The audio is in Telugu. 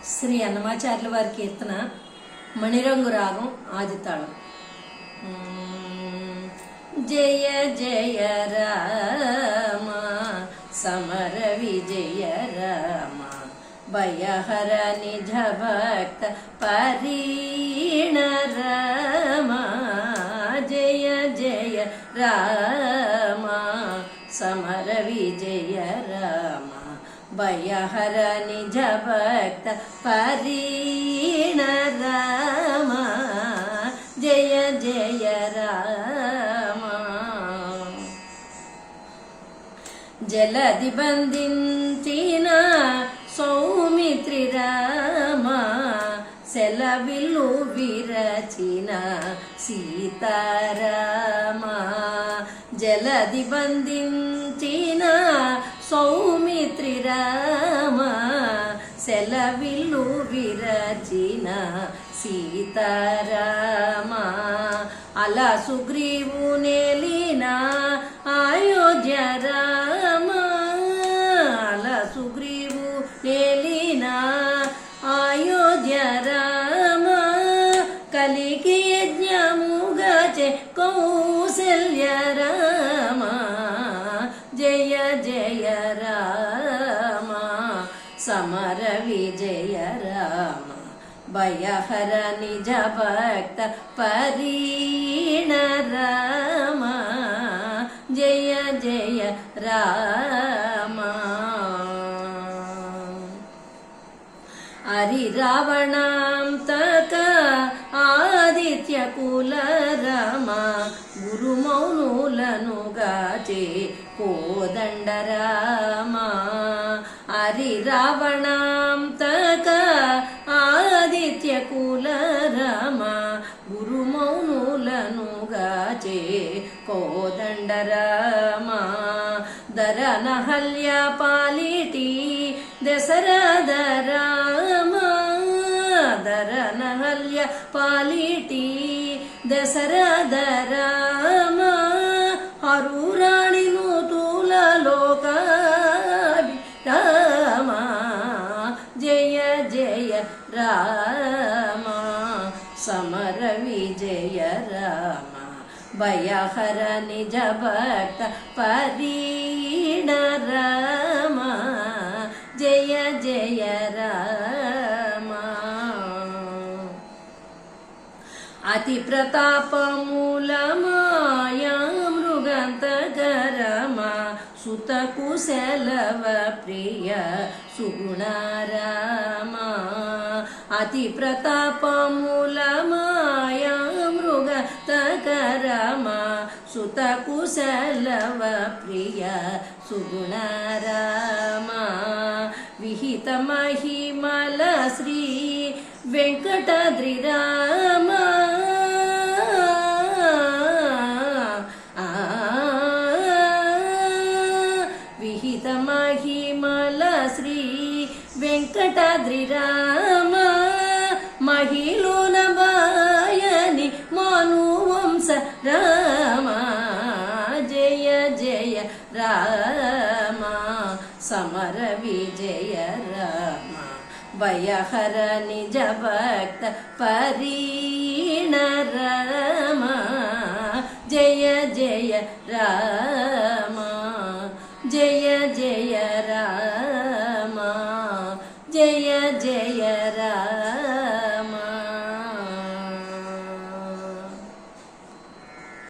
శ్రీ అన్నమాచార్యుల వారి కీర్తన మణిరంగు రాగం ఆదితాళం. జయ జయ రామ సమర విజయ రామ భయహర నిజ భక్త పరిణ రామ. జయ జయ రామ సమర విజయ రామ భయహర నిజ భక్త పరిణ రామ. జయ జయ రామ. జలది బంధించిన సౌమిత్రి రామ సెలవిల్లు విరచిన సీతారామ. జలది బంధించిన సౌమిత్రి రామ సెలవిల్లు విరచిన సీతారామ. అలా సుగ్రీవు నేలిన అయోధ్య రామ. అలా సుగ్రీవు నేలిన అయోధ్య రామ కలికి యజ్ఞముగా చే కౌసల్య రామ. జయ జయ రామ సమర విజయ రామ భయహర నిజ భక్త పరిణ రామ. జయ జయ రామ. హరి రావణాంతక ఆదిత్య కుల రామ గురుమౌనులను గాచే కోదండ రామ. హరి రావణాంతక ఆదిత్య కుల రామ గురుమౌనులను గాచే కోదండ రామ. దరనహల్య పాలిటి దశరథ రామ. దరనహల్య పాలిటి దశరథ రామ హరురాణి నూతుల లోక రామ. జయ జయ రామ సమర విజయ రామ భయహర నిజ భక్త పరిణ రామ. జయ జయ రామ. అతి ప్రతాపమూలమాయా మృగంతగరమ సుత కుశలవ ప్రియ సుగుణారామ. అతి ప్రతాపమూలమాయా మృగంతగరమ సుత కుశలవ ప్రియ సుగుణారామ. విహిత మహిమల శ్రీ వెంకటాద్రి రామ. విహిత మహిమల శ్రీ వెంకటాద్రి రామ మహిళన బాయని మనువంశ రామ. జయ జయ రామ సమర విజయ రామ భయహర నిజ భక్త పరిణ రామ. జయ జయ రామ. జయ జయ రామ. జయ జయ రామ.